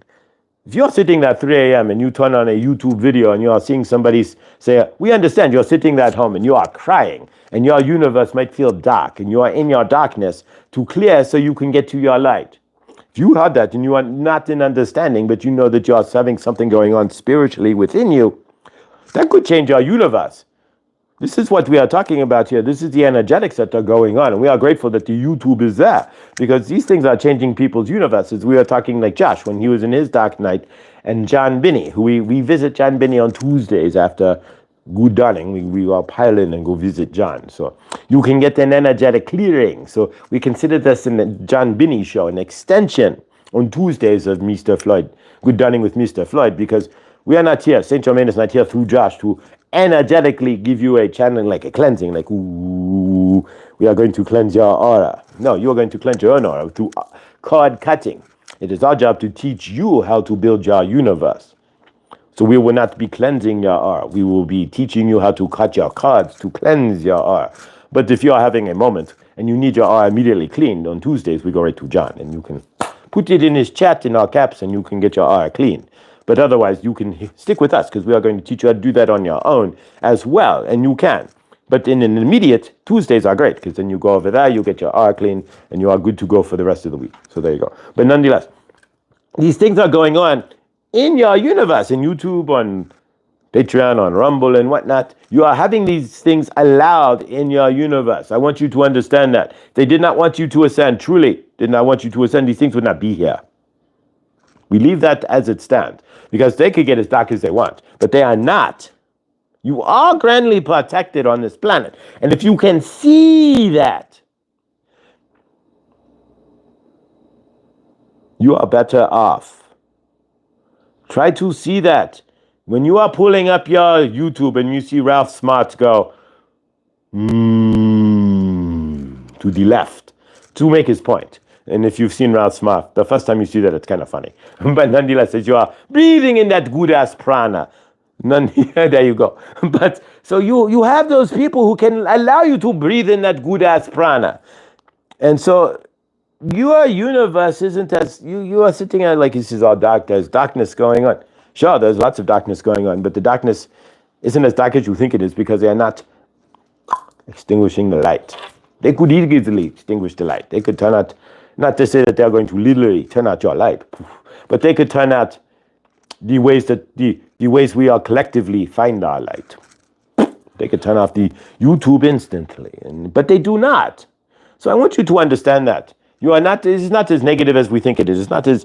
[SPEAKER 1] If you're sitting at 3 a.m. and you turn on a YouTube video and you are seeing somebody say, we understand you're sitting at home and you are crying and your universe might feel dark and you are in your darkness to clear so you can get to your light. If you heard that and you are not in understanding, but you know that you are having something going on spiritually within you, that could change your universe. This is what we are talking about here. This is the energetics that are going on. And we are grateful that the YouTube is there because these things are changing people's universes. We are talking like Josh when he was in his dark night and John Binney, who we visit John Binney on Tuesdays after Good Dawning. We are pile in and go visit John. So you can get an energetic clearing. So we consider this in the John Binney show, an extension on Tuesdays of Mr. Floyd, Good Dawning with Mr. Floyd, because we are not here. Saint Germain is not here through Josh to energetically give you a channeling, like a cleansing, like, ooh, we are going to cleanse your aura. No, you are going to cleanse your own aura through card cutting. It is our job to teach you how to build your universe. So we will not be cleansing your aura. We will be teaching you how to cut your cards to cleanse your aura. But if you are having a moment and you need your aura immediately cleaned, on Tuesdays we go right to John and you can put it in his chat in all caps and you can get your aura cleaned. But otherwise, you can stick with us because we are going to teach you how to do that on your own as well, and you can. But in an immediate, Tuesdays are great because then you go over there, you get your aura clean, and you are good to go for the rest of the week. So there you go. But nonetheless, these things are going on in your universe, in YouTube, on Patreon, on Rumble, and whatnot. You are having these things allowed in your universe. I want you to understand that. If they did not want you to ascend, truly did not want you to ascend, these things would not be here. We leave that as it stands because they could get as dark as they want, but they are not. You are grandly protected on this planet. And if you can see that, you are better off. Try to see that. When you are pulling up your YouTube and you see Ralph Smart go, to the left, to make his point. And if you've seen Ralph Smart, the first time you see that, it's kind of funny. But nonetheless, as you are breathing in that good-ass prana, there you go. But so you have those people who can allow you to breathe in that good-ass prana. And so your universe isn't as, you are sitting at like, this is all dark, there's darkness going on. Sure, there's lots of darkness going on, but the darkness isn't as dark as you think it is because they are not extinguishing the light. They could easily extinguish the light. They could turn out, not to say that they're going to literally turn out your light, but they could turn out the ways that the ways we are collectively find our light. They could turn off the YouTube instantly, but they do not. So I want you to understand that you are not. It is not as negative as we think it is. It's not as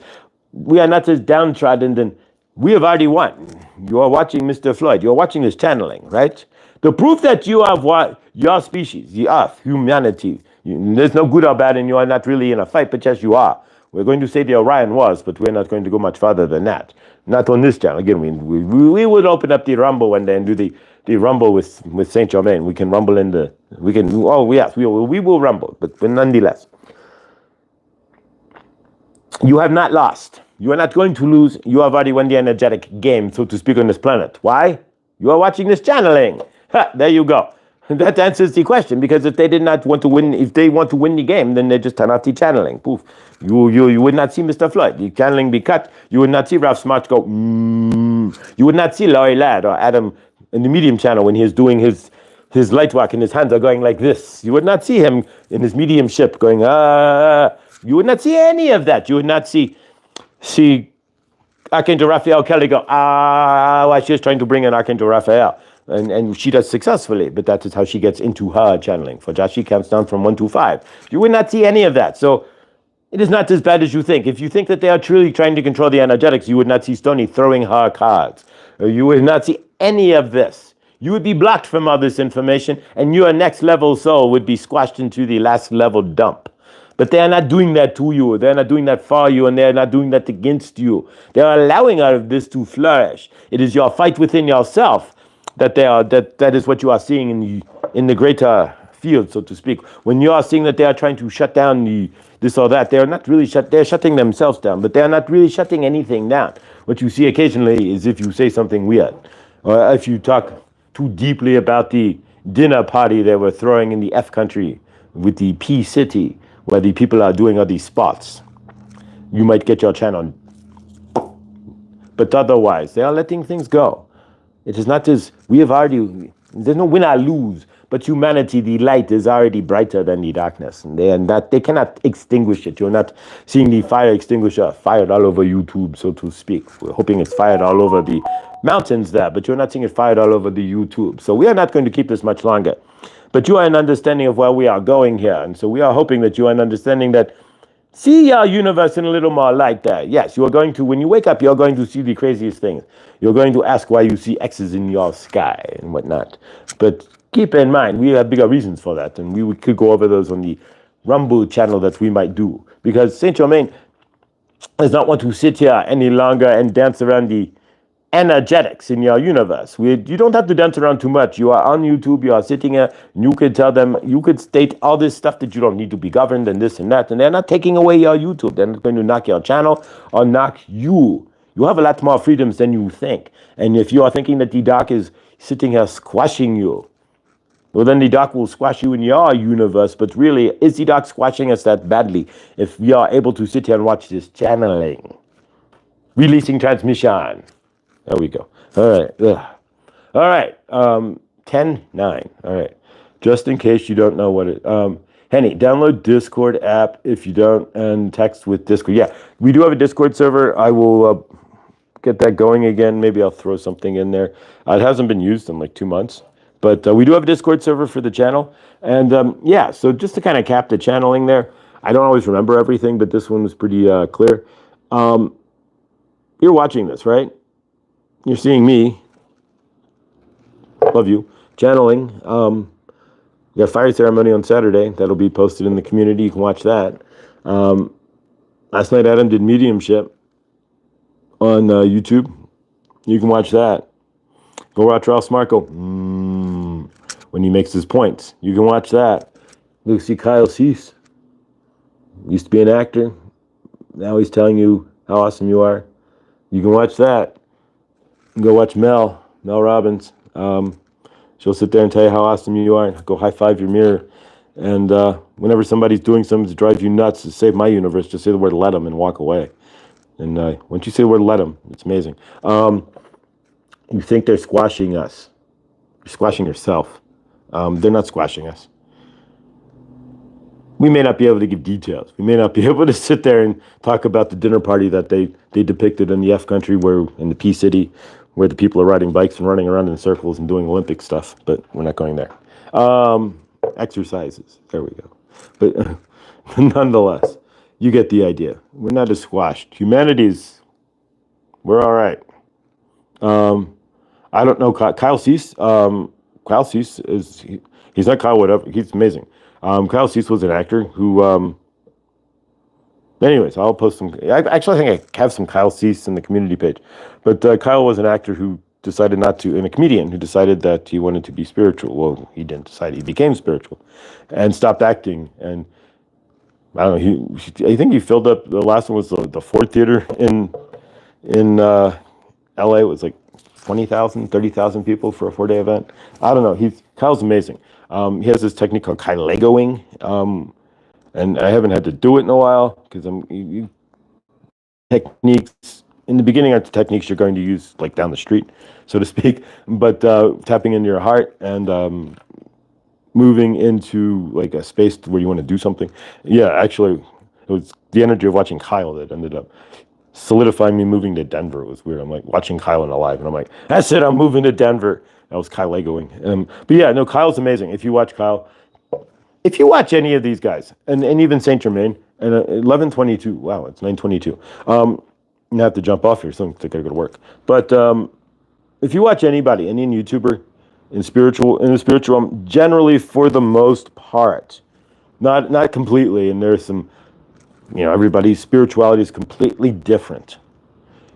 [SPEAKER 1] we are not as downtrodden than we have already won. You are watching Mr. Floyd. You are watching this channeling, right? The proof that you have what your species, the Earth, humanity. There's no good or bad, and you are not really in a fight, but yes, you are. We're going to say the Orion Wars, but we're not going to go much further than that. Not on this channel. Again, we would open up the Rumble one day and do the Rumble with Saint Germain. We can rumble in the, we can, oh yes, we will rumble, but nonetheless. You have not lost. You are not going to lose. You have already won the energetic game, so to speak, on this planet. Why? You are watching this channeling. Ha, there you go. That answers the question, because if they did not want to win, if they want to win the game, then they just turn off the channeling. Poof. You would not see Mr. Floyd. The channeling be cut. You would not see Ralph Smart go, You would not see Laurie Ladd or Adam in the medium channel when he is doing his light work and his hands are going like this. You would not see him in his mediumship going, You would not see any of that. You would not see Archangel Raphael Kelly go, why she is trying to bring in Archangel Raphael. And she does successfully, but that is how she gets into her channeling. For Josh, she counts down from 1 to 5. You would not see any of that. So it is not as bad as you think. If you think that they are truly trying to control the energetics, you would not see Stony throwing her cards. You would not see any of this. You would be blocked from all this information, and your next level soul would be squashed into the last level dump. But they are not doing that to you. They are not doing that for you, and they are not doing that against you. They are allowing all of this to flourish. It is your fight within yourself that is what you are seeing in the greater field, so to speak. When you are seeing that they are trying to shut down this or that, they are not really they're shutting themselves down, but they are not really shutting anything down. What you see occasionally is if you say something weird, or if you talk too deeply about the dinner party they were throwing in the F country with the P city, where the people are doing all these spots, you might get your channel. But otherwise, they are letting things go. It is not as we have already. There's no win or lose. But humanity, the light is already brighter than the darkness, and they cannot extinguish it. You're not seeing the fire extinguisher fired all over YouTube, so to speak. We're hoping it's fired all over the mountains there, but you're not seeing it fired all over the YouTube. So we are not going to keep this much longer. But you are an understanding of where we are going here, and so we are hoping that you are an understanding that see your universe in a little more light there. Yes, you are going to, when you wake up, you're going to see the craziest things. You're going to ask why you see X's in your sky and whatnot. But keep in mind, we have bigger reasons for that, and we could go over those on the Rumble channel that we might do. Because Saint Germain does not want to sit here any longer and dance around the energetics in your universe. You don't have to dance around too much. You are on YouTube, you are sitting here, and you could tell them, you could state all this stuff that you don't need to be governed and this and that, and they're not taking away your YouTube. They're not going to knock your channel or knock you. You have a lot more freedoms than you think. And if you are thinking that the dark is sitting here squashing you, well, then the dark will squash you in your universe. But really, is the dark squashing us that badly if we are able to sit here and watch this channeling? Releasing transmission. There we go. All right. Ugh. All right. 10:09. All right. Just in case you don't know what it... Henny, download Discord app if you don't, and text with Discord. Yeah, we do have a Discord server. I will get that going again. Maybe I'll throw something in there. It hasn't been used in like 2 months. But we do have a Discord server for the channel. And yeah, so just to kind of cap the channeling there, I don't always remember everything, but this one was pretty clear. You're watching this, right? You're seeing me. Love you. Channeling. We got a fire ceremony on Saturday. That'll be posted in the community. You can watch that. Last night, Adam did mediumship on YouTube. You can watch that. Go watch Ralph Smarko when he makes his points. You can watch that. Go see Kyle Cease. Used to be an actor. Now he's telling you how awesome you are. You can watch that. Go watch Mel Robbins. She'll sit there and tell you how awesome you are. Go high five your mirror. And whenever somebody's doing something that drives you nuts to save my universe, just say the word "let them" and walk away. And once you say the word "let them," it's amazing. You think they're squashing us. You're squashing yourself. They're not squashing us. We may not be able to give details. We may not be able to sit there and talk about the dinner party that they depicted in the F country, in the P city, where the people are riding bikes and running around in circles and doing Olympic stuff. But we're not going there. Exercises. There we go. But nonetheless, you get the idea. We're not as squashed. We're all right. I don't know Kyle Cease. Kyle Cease he's not Kyle whatever. He's amazing. Kyle Cease was an actor who. Anyways, I'll post some. I think I have some Kyle Cease in the community page, but Kyle was an actor who decided not to, and a comedian who decided that he wanted to be spiritual. Well, he didn't decide; he became spiritual, and stopped acting. And I don't know. I think he filled up. The last one was the Ford Theater in L.A. It was like 20,000, 30,000 people for a 4-day event. I don't know. Kyle's amazing. He has this technique called Kylegoing, and I haven't had to do it in a while because techniques. In the beginning, are the techniques you're going to use like down the street, so to speak. But tapping into your heart and moving into like a space where you want to do something. Yeah, actually, it was the energy of watching Kyle that ended up solidifying me moving to Denver. It was weird. I'm like watching Kyle in a live, and I'm like, that's it. I'm moving to Denver. That was Kyle Legoing. But yeah, no, Kyle's amazing. If you watch Kyle, if you watch any of these guys, and even Saint Germain, and 11:22. Wow, it's 9:22. I have to jump off here, so I gotta go to work. But if you watch anybody, any YouTuber in the spiritual realm, generally for the most part, not completely, and there's some, everybody's spirituality is completely different.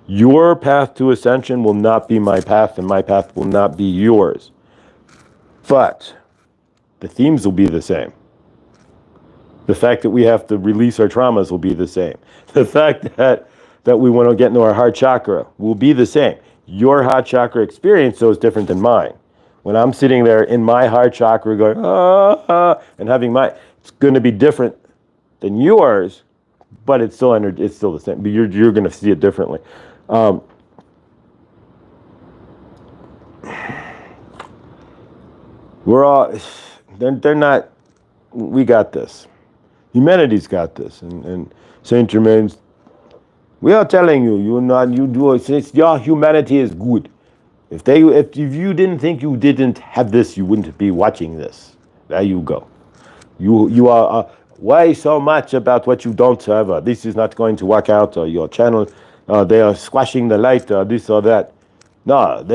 [SPEAKER 1] Your path to ascension will not be my path, and my path will not be yours. But The themes will be the same. The fact that we have to release our traumas will be the same. The fact that we want to get into our heart chakra will be the same. Your heart chakra experience, though, is different than mine. When I'm sitting there in my heart chakra going, and having it's going to be different than yours, but it's still the same. But you're going to see it differently. We're all, they're not, we got this. Humanity's got this. And Saint Germain's, we are telling you, since your humanity is good. If you didn't think you didn't have this, you wouldn't be watching this. There you go. You are, why so much about what you don't have? This is not going to work out, or your channel, they are squashing the light, or this or that. No,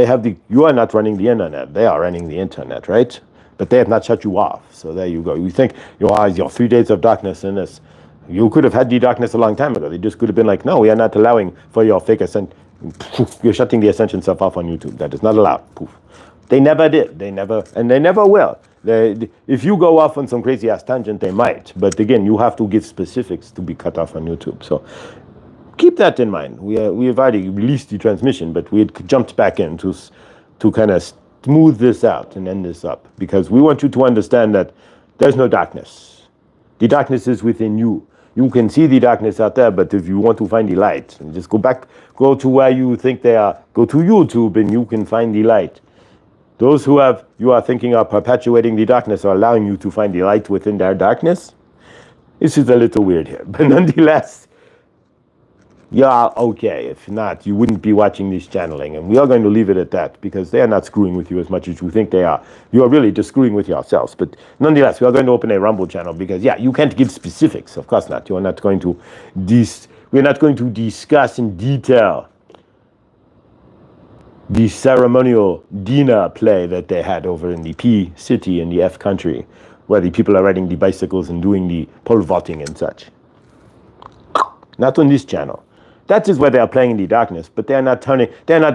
[SPEAKER 1] you are not running the internet. They are running the internet, right? But they have not shut you off. So there you go. You think your 3 days of darkness in this. You could have had the darkness a long time ago. They just could have been like, no, we are not allowing for your fake ascension. You're shutting the ascension stuff off on YouTube. That is not allowed. Poof. They never did. They never will. If you go off on some crazy ass tangent, they might. But again, you have to give specifics to be cut off on YouTube. So keep that in mind. We have already released the transmission, but we had jumped back in to kind of smooth this out and end this up, because we want you to understand that there's no darkness. The darkness is within you. You can see the darkness out there, but if you want to find the light, just go to where you think they are. Go to YouTube and you can find the light. Those you are thinking are perpetuating the darkness are allowing you to find the light within their darkness. This is a little weird here, but nonetheless, yeah, okay. If not, you wouldn't be watching this channeling, and we are going to leave it at that, because they are not screwing with you as much as you think they are. You are really just screwing with yourselves. But nonetheless, we are going to open a Rumble channel, because you can't give specifics. Of course not. You are not going to we're not going to discuss in detail the ceremonial dinner play that they had over in the P city in the F country, where the people are riding the bicycles and doing the pole vaulting and such. Not on this channel. That is where they are playing in the darkness, but they're not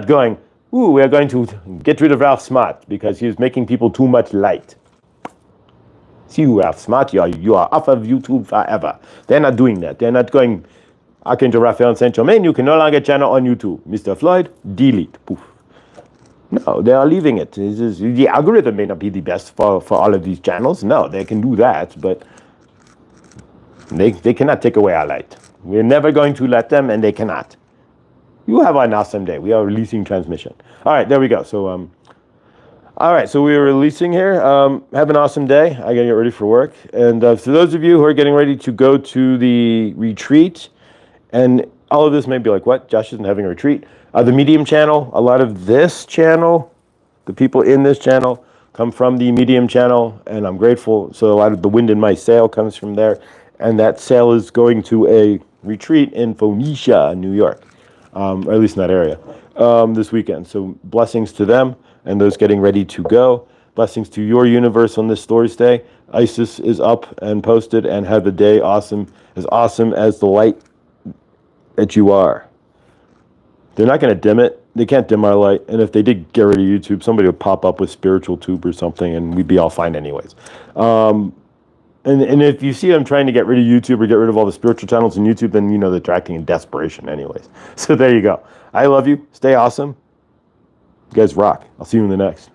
[SPEAKER 1] going, ooh, we're going to get rid of Ralph Smart because he's making people too much light. See you, Ralph Smart, you are off of YouTube forever. They're not doing that. They're not going, Archangel Raphael and Saint Germain, you can no longer channel on YouTube. Mr. Floyd, delete, poof. No, they are leaving it. The algorithm may not be the best for all of these channels. No, they can do that, but they cannot take away our light. We're never going to let them, and they cannot. You have an awesome day. We are releasing transmission. All right, there we go. So, all right, so we're releasing here. Have an awesome day. I gotta get ready for work. And for those of you who are getting ready to go to the retreat, and all of this may be like, what? Josh isn't having a retreat. The Medium channel, a lot of this channel, the people in this channel come from the Medium channel, and I'm grateful. So a lot of the wind in my sail comes from there. And that sail is going to a retreat in Phoenicia, New York, or at least in that area, this weekend. So blessings to them and those getting ready to go. Blessings to your universe on this Thursday. Isis is up and posted, and have a day awesome as the light that you are. They're not going to dim it. They can't dim our light. And if they did get rid of YouTube, somebody would pop up with Spiritual Tube or something, and we'd be all fine anyways. And if you see them trying to get rid of YouTube or get rid of all the spiritual channels on YouTube, then you know they're acting in desperation anyways. So there you go. I love you. Stay awesome. You guys rock. I'll see you in the next.